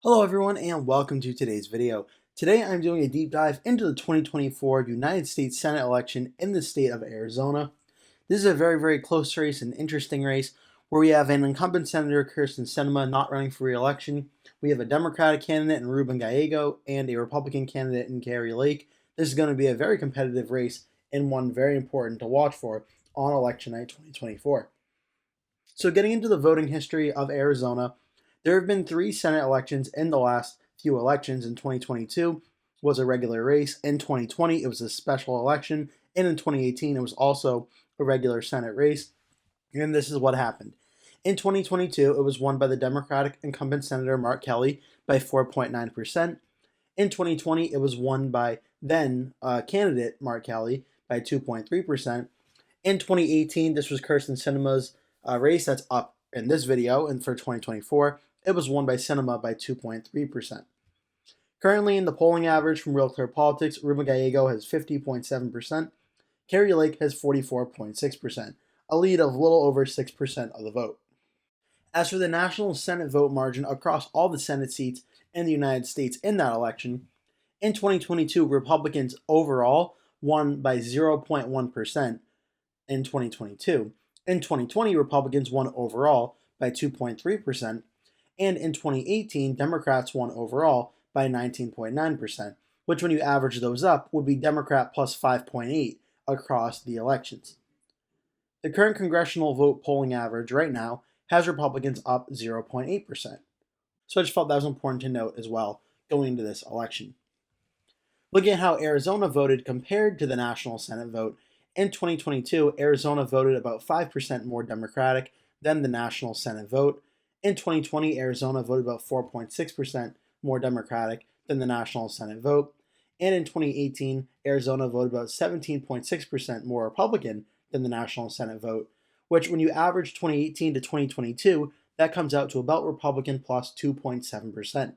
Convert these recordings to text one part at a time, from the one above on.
Hello everyone and welcome to today's video. Today I'm doing a deep dive into the 2024 United States Senate election in the state of Arizona. This is a very close race, an interesting race, where we have an incumbent Senator Kyrsten Sinema not running for re-election. We have a Democratic candidate in Ruben Gallego and a Republican candidate in Kari Lake. This is going to be a very competitive race and one very important to watch for on election night 2024. So getting into the voting history of Arizona, there have been three Senate elections in the last few elections. In 2022 was a regular race. In 2020 it was a special election, and in 2018 it was also a regular Senate race. And this is what happened. In 2022 it was won by the Democratic incumbent Senator Mark Kelly by 4.9%. In 2020 it was won by then candidate Mark Kelly by 2.3%. In 2018 this was Kyrsten Sinema's race that's up in this video, and for 2024 it was won by Sinema by 2.3%. Currently in the polling average from Real Clear Politics, Ruben Gallego has 50.7%, Kari Lake has 44.6%, a lead of a little over 6% of the vote. As for the national Senate vote margin across all the Senate seats in the United States in that election, in 2022 Republicans overall won by 0.1% in 2022. In 2020, Republicans won overall by 2.3%, and in 2018, Democrats won overall by 19.9%, which when you average those up would be Democrat plus 5.8 across the elections. The current congressional vote polling average right now has Republicans up 0.8%. So I just felt that was important to note as well going into this election. Looking at how Arizona voted compared to the national Senate vote, in 2022, Arizona voted about 5% more Democratic than the national Senate vote. In 2020, Arizona voted about 4.6% more Democratic than the national Senate vote. And in 2018, Arizona voted about 17.6% more Republican than the national Senate vote, which when you average 2018 to 2022, that comes out to about Republican plus 2.7%.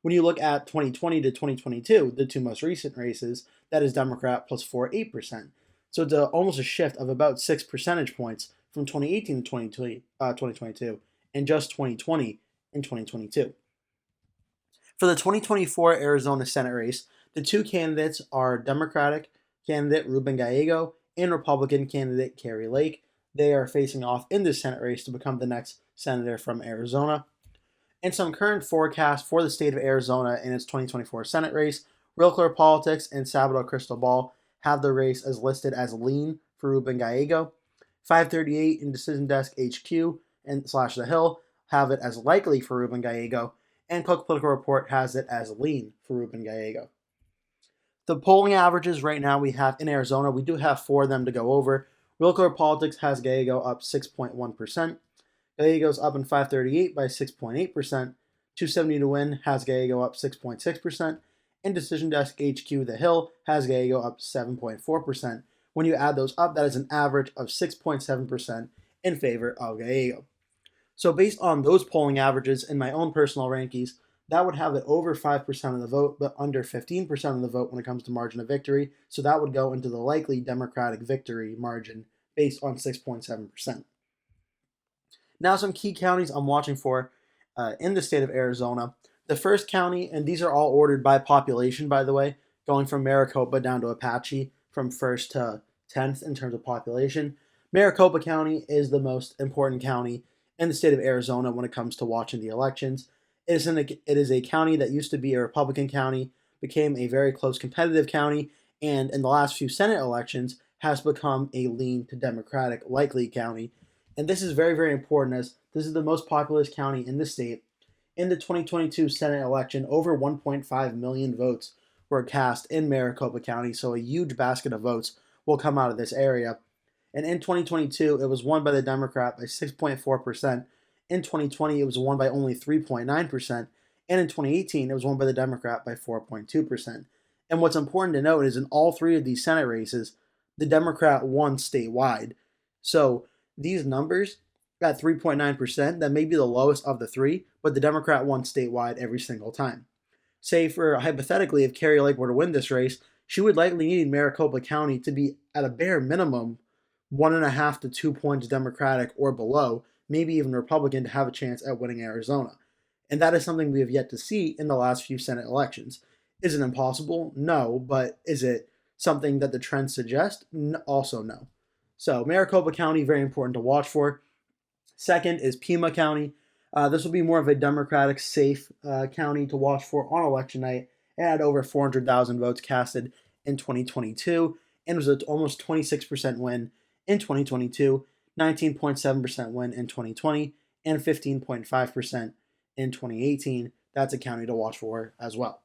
When you look at 2020 to 2022, the two most recent races, that is Democrat plus 4.8%. So it's almost a shift of about 6 percentage points from 2018 to 2022 and just 2020 and 2022. For the 2024 Arizona Senate race, the two candidates are Democratic candidate Ruben Gallego and Republican candidate Kari Lake. They are facing off in this Senate race to become the next senator from Arizona. And some current forecasts for the state of Arizona in its 2024 Senate race, Real Clear Politics and Sabado Crystal Ball have the race as listed as lean for Ruben Gallego. 538 and Decision Desk HQ and / The Hill have it as likely for Ruben Gallego, and Cook Political Report has it as lean for Ruben Gallego. The polling averages right now we have in Arizona, we do have four of them to go over. Real Clear Politics has Gallego up 6.1%. Gallego's up in 538 by 6.8%. 270 to win has Gallego up 6.6%. And Decision Desk HQ The Hill has Gallego up 7.4%. When you add those up, that is an average of 6.7% in favor of Gallego. So based on those polling averages and my own personal rankings, that would have it over 5% of the vote, but under 15% of the vote when it comes to margin of victory. So that would go into the likely Democratic victory margin based on 6.7%. Now some key counties I'm watching for in the state of Arizona. The first county, and these are all ordered by population, by the way, going from Maricopa down to Apache, from 1st to 10th in terms of population. Maricopa County is the most important county in the state of Arizona when it comes to watching the elections. It is a county that used to be a Republican county, became a very close competitive county, and in the last few Senate elections has become a lean to Democratic likely county. And this is very important as this is the most populous county in the state. In the 2022 Senate election, over 1.5 million votes were cast in Maricopa County, so a huge basket of votes will come out of this area. And in 2022, it was won by the Democrat by 6.4%. In 2020, it was won by only 3.9%. And in 2018, it was won by the Democrat by 4.2%. And what's important to note is in all three of these Senate races, the Democrat won statewide. So these numbers at 3.9%, that may be the lowest of the three, but the Democrat won statewide every single time. Say for hypothetically, if Kari Lake were to win this race, she would likely need Maricopa County to be at a bare minimum 1.5 to 2 points Democratic or below, maybe even Republican, to have a chance at winning Arizona. And that is something we have yet to see in the last few Senate elections. Is it impossible? No, but is it something that the trends suggest? Also, no. So, Maricopa County, very important to watch for. Second is Pima County. This will be more of a Democratic safe county to watch for on election night. It had over 400,000 votes casted in 2022 and was an almost 26% win in 2022, 19.7% win in 2020, and 15.5% in 2018. That's a county to watch for as well.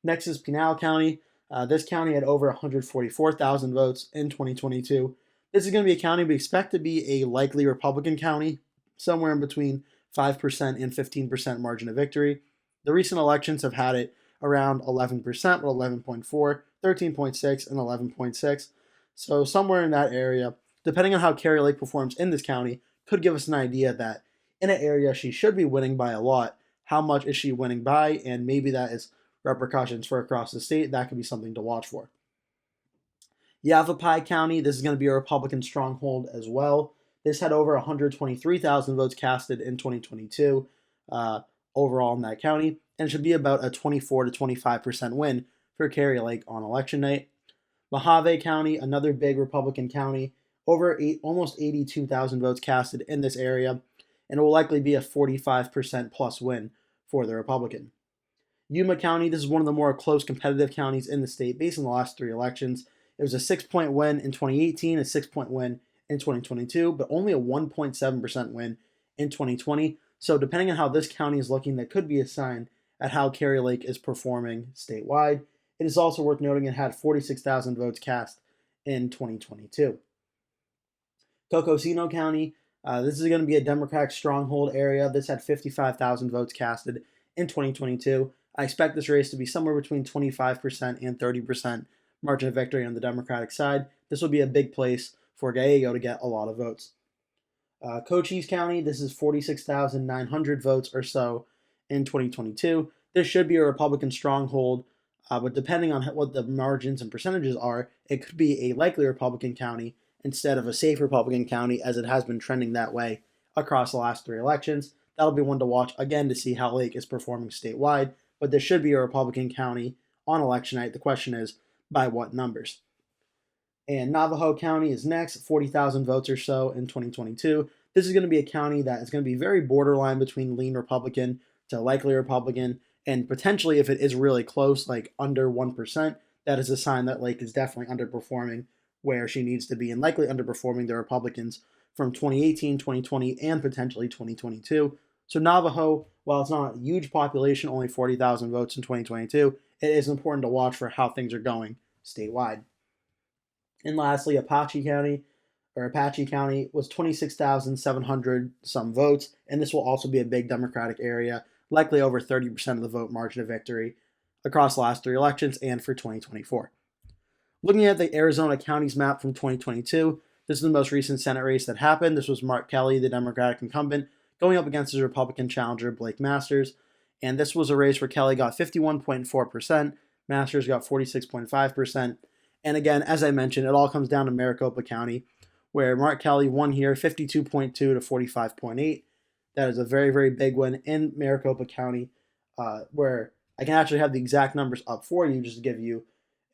Next is Pinal County. This county had over 144,000 votes in 2022. This is going to be a county we expect to be a likely Republican county, somewhere in between 5% and 15% margin of victory. The recent elections have had it around 11% with 11.4, 13.6, and 11.6. So somewhere in that area, depending on how Kari Lake performs in this county, could give us an idea that in an area she should be winning by a lot, how much is she winning by, and maybe that is repercussions for across the state. That could be something to watch for. Yavapai County, this is going to be a Republican stronghold as well. This had over 123,000 votes casted in 2022 overall in that county, and it should be about a 24 to 25% win for Kari Lake on election night. Mojave County, another big Republican county, almost 82,000 votes casted in this area, and it will likely be a 45% plus win for the Republican. Yuma County, this is one of the more close competitive counties in the state based on the last 3 elections. It was a 6-point win in 2018, a 6-point win in 2022, but only a 1.7% win in 2020. So depending on how this county is looking, that could be a sign at how Kari Lake is performing statewide. It is also worth noting it had 46,000 votes cast in 2022. Cocosino County, this is going to be a Democratic stronghold area. This had 55,000 votes casted in 2022. I expect this race to be somewhere between 25% and 30% margin of victory on the Democratic side. This will be a big place for Gallego to get a lot of votes. Cochise County, this is 46,900 votes or so in 2022. This should be a Republican stronghold, but depending on what the margins and percentages are, it could be a likely Republican county instead of a safe Republican county, as it has been trending that way across the last 3 elections. That'll be one to watch again to see how Lake is performing statewide, but this should be a Republican county on election night. The question is, by what numbers? And Navajo County is next, 40,000 votes or so in 2022. This is going to be a county that is going to be very borderline between lean Republican to likely Republican, and potentially, if it is really close, like under 1%, that is a sign that Lake is definitely underperforming where she needs to be, and likely underperforming the Republicans from 2018, 2020, and potentially 2022. So Navajo, while it's not a huge population, only 40,000 votes in 2022, it is important to watch for how things are going statewide. And lastly, Apache County was 26,700 some votes, and this will also be a big Democratic area, likely over 30% of the vote margin of victory across the last 3 elections and for 2024. Looking at the Arizona counties map from 2022, this is the most recent Senate race that happened. This was Mark Kelly, the Democratic incumbent, going up against his Republican challenger, Blake Masters. And this was a race where Kelly got 51.4%, Masters got 46.5%. And again, as I mentioned, it all comes down to Maricopa County, where Mark Kelly won here 52.2 to 45.8. That is a very, very big win in Maricopa County, where I can actually have the exact numbers up for you just to give you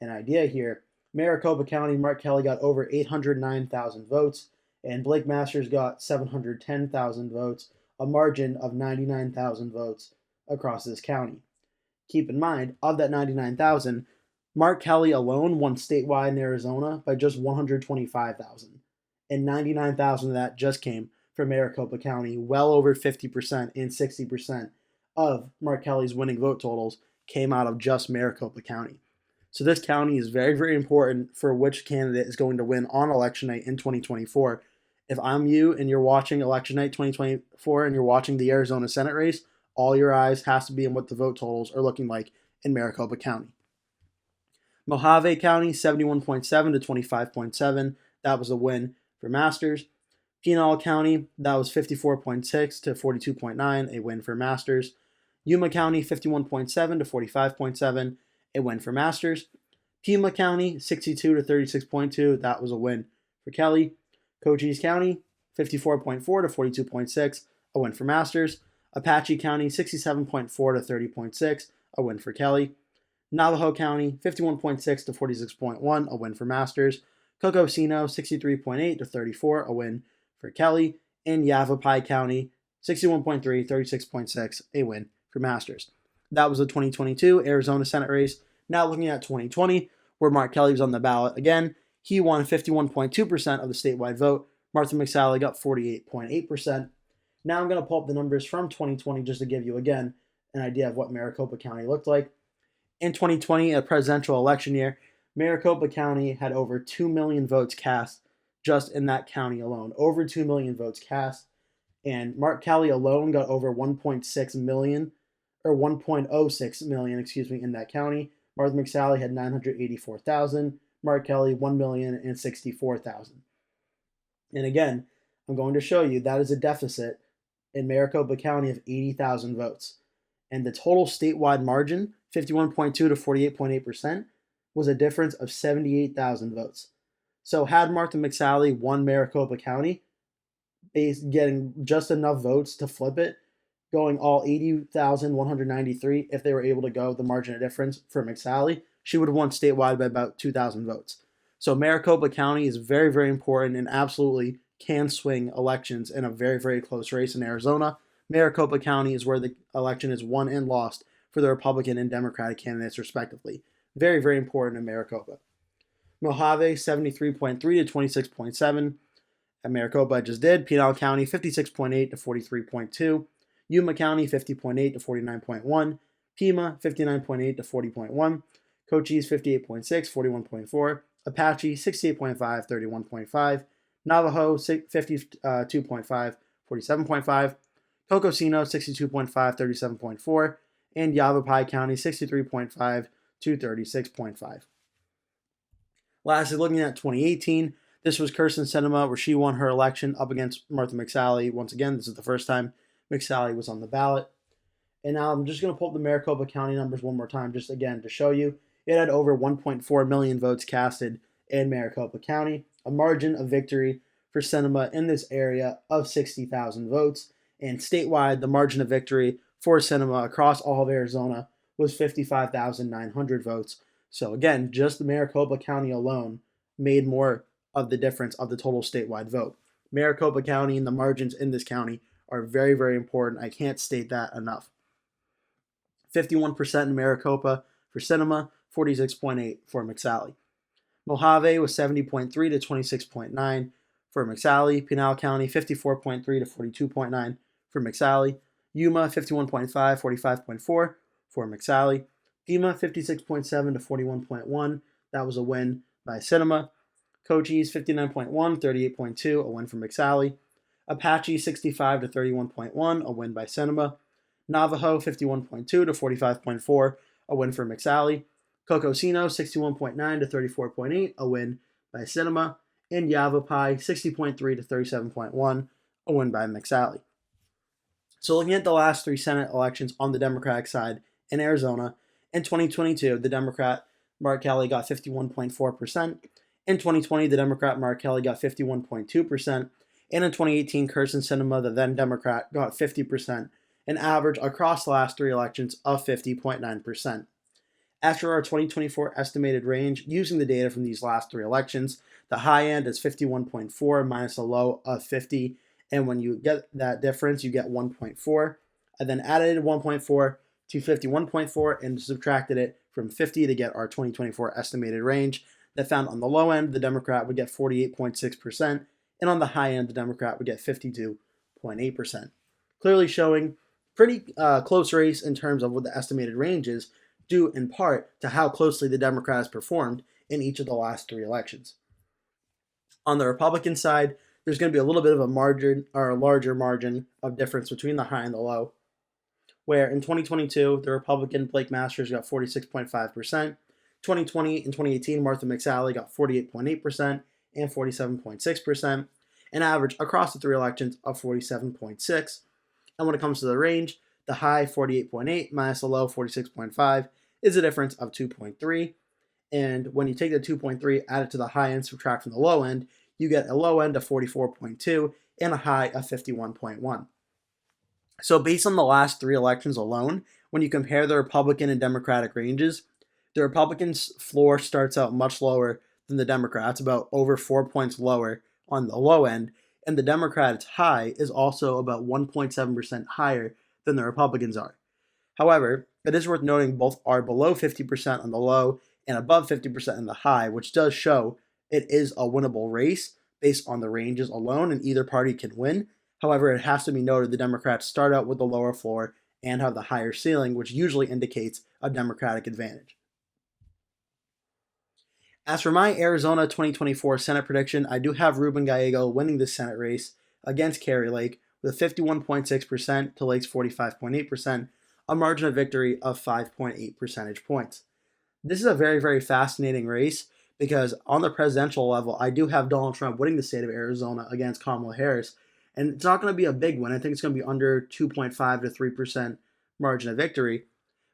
an idea here. Maricopa County, Mark Kelly got over 809,000 votes, and Blake Masters got 710,000 votes, a margin of 99,000 votes across this county. Keep in mind, of that 99,000, Mark Kelly alone won statewide in Arizona by just 125,000, and 99,000 of that just came from Maricopa County. Well over 50% and 60% of Mark Kelly's winning vote totals came out of just Maricopa County. So this county is very, very important for which candidate is going to win on election night in 2024. If I'm you and you're watching election night 2024 and you're watching the Arizona Senate race, all your eyes has to be on what the vote totals are looking like in Maricopa County. Mojave County, 71.7 to 25.7. That was a win for Masters. Pinal County, that was 54.6 to 42.9, a win for Masters. Yuma County, 51.7 to 45.7, a win for Masters. Pima County, 62 to 36.2, that was a win for Kelly. Cochise County, 54.4 to 42.6, a win for Masters. Apache County 67.4 to 30.6, a win for Kelly. Navajo County 51.6 to 46.1, a win for Masters. Cocosino 63.8 to 34, a win for Kelly. And Yavapai County 61.3, 36.6, a win for Masters. That was the 2022 Arizona Senate race. Now looking at 2020, where Mark Kelly was on the ballot again. He won 51.2% of the statewide vote. Martha McSally got 48.8%. Now I'm going to pull up the numbers from 2020 just to give you, again, an idea of what Maricopa County looked like. In 2020, a presidential election year, Maricopa County had over 2 million votes cast just in that county alone. Over 2 million votes cast. And Mark Kelly alone got over 1.6 million, or 1.06 million, in that county. Martha McSally had 984,000. Mark Kelly, 1,064,000. And again, I'm going to show you that is a deficit in Maricopa County of 80,000 votes. And the total statewide margin, 51.2 to 48.8%, was a difference of 78,000 votes. So had Martha McSally won Maricopa County, getting just enough votes to flip it, going all 80,193, if they were able to go the margin of difference for McSally, she would have won statewide by about 2,000 votes. So Maricopa County is very, very important and absolutely can swing elections in a very, very close race in Arizona. Maricopa County is where the election is won and lost for the Republican and Democratic candidates, respectively. Very, very important in Maricopa. Mojave, 73.3 to 26.7. At Maricopa, I just did. Pinal County, 56.8 to 43.2. Yuma County, 50.8 to 49.1. Pima, 59.8 to 40.1. Cochise, 58.6, 41.4. Apache, 68.5, 31.5. Navajo, 52.5, 47.5. Cocosino, 62.5, 37.4. And Yavapai County, 63.5 to 36.5. Lastly, looking at 2018, this was Kyrsten Sinema, where she won her election up against Martha McSally. Once again, this is the first time McSally was on the ballot. And now I'm just going to pull up the Maricopa County numbers one more time, just again to show you. It had over 1.4 million votes casted in Maricopa County, a margin of victory for Sinema in this area of 60,000 votes. And statewide, the margin of victory for Sinema across all of Arizona was 55,900 votes. So again, just the Maricopa County alone made more of the difference of the total statewide vote. Maricopa County and the margins in this county are very, very important. I can't state that enough. 51% in Maricopa for Sinema, 46.8 for McSally. Mojave was 70.3 to 26.9 for McSally. Pinal County, 54.3 to 42.9 for McSally. Yuma, 51.5, 45.4 for McSally. Pima, 56.7 to 41.1. That was a win by Sinema. Cochise, 59.1, 38.2, a win for McSally. Apache, 65 to 31.1, a win by Sinema. Navajo, 51.2 to 45.4, a win for McSally. Cocosino, 61.9 to 34.8, a win by Sinema. And Yavapai, 60.3 to 37.1, a win by McSally. So looking at the last three Senate elections on the Democratic side in Arizona, in 2022, the Democrat Mark Kelly got 51.4%. In 2020, the Democrat Mark Kelly got 51.2%. And in 2018, Kyrsten Sinema, the then Democrat, got 50%, an average across the last three elections of 50.9%. After our 2024 estimated range, using the data from these last three elections, the high end is 51.4 minus a low of 50. And when you get that difference, you get 1.4. I then added 1.4 to 51.4 and subtracted it from 50 to get our 2024 estimated range. That found on the low end, the Democrat would get 48.6%, and on the high end, the Democrat would get 52.8%. Clearly showing pretty close race in terms of what the estimated range is, due in part to how closely the Democrat has performed in each of the last three elections. On the Republican side, there's going to be a little bit of a margin, or a larger margin of difference between the high and the low, where in 2022, the Republican Blake Masters got 46.5%. 2020 and 2018, Martha McSally got 48.8% and 47.6%, an average across the three elections of 47.6. And when it comes to the range, the high 48.8 minus the low 46.5 is a difference of 2.3. And when you take the 2.3, add it to the high end, subtract from the low end, you get a low end of 44.2 and a high of 51.1. So based on the last 3 elections alone, when you compare the Republican and Democratic ranges, the Republicans' floor starts out much lower than the Democrats, about over 4 points lower on the low end, and the Democrats' high is also about 1.7% higher than the Republicans are. However, it is worth noting both are below 50% on the low and above 50% on the high, which does show it is a winnable race based on the ranges alone, and either party can win. However, it has to be noted the Democrats start out with the lower floor and have the higher ceiling, which usually indicates a Democratic advantage. As for my Arizona 2024 Senate prediction, I do have Ruben Gallego winning this Senate race against Kari Lake with 51.6% to Lake's 45.8%, a margin of victory of 5.8 percentage points. This is a very, very fascinating race because on the presidential level, I do have Donald Trump winning the state of Arizona against Kamala Harris. And it's not going to be a big win. I think it's going to be under 2.5 to 3% margin of victory.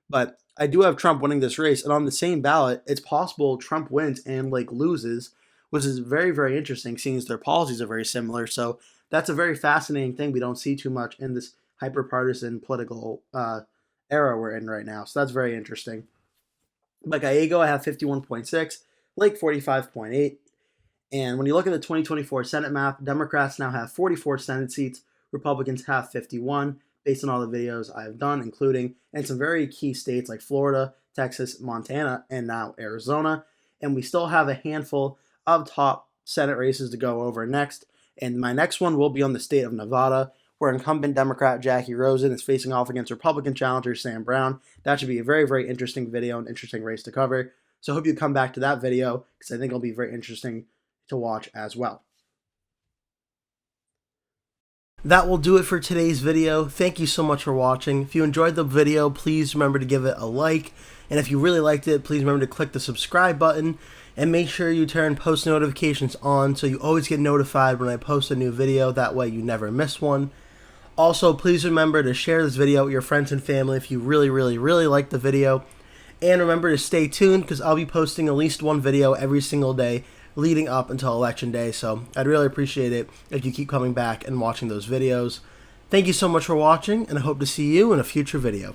But I do have Trump winning this race. And on the same ballot, it's possible Trump wins and Lake loses, which is very, very interesting seeing as their policies are very similar. So that's a very fascinating thing we don't see too much in this hyper-partisan political era we're in right now. So that's very interesting. But Gallego, I have 51.6, Lake 45.8. And when you look at the 2024 Senate map, Democrats now have 44 Senate seats, Republicans have 51, based on all the videos I have done, including in some very key states like Florida, Texas, Montana, and now Arizona. And we still have a handful of top Senate races to go over next. And my next one will be on the state of Nevada, where incumbent Democrat Jackie Rosen is facing off against Republican challenger Sam Brown. That should be a very, very interesting video and interesting race to cover. So I hope you come back to that video because I think it'll be very interesting to watch as well. That will do it for today's video. Thank you so much for watching. If you enjoyed the video, please remember to give it a like. And if you really liked it, please remember to click the subscribe button and make sure you turn post notifications on so you always get notified when I post a new video. That way you never miss one. Also, please remember to share this video with your friends and family if you really, really, really like the video. And remember to stay tuned because I'll be posting at least one video every single day leading up until Election Day. So I'd really appreciate it if you keep coming back and watching those videos. Thank you so much for watching, and I hope to see you in a future video.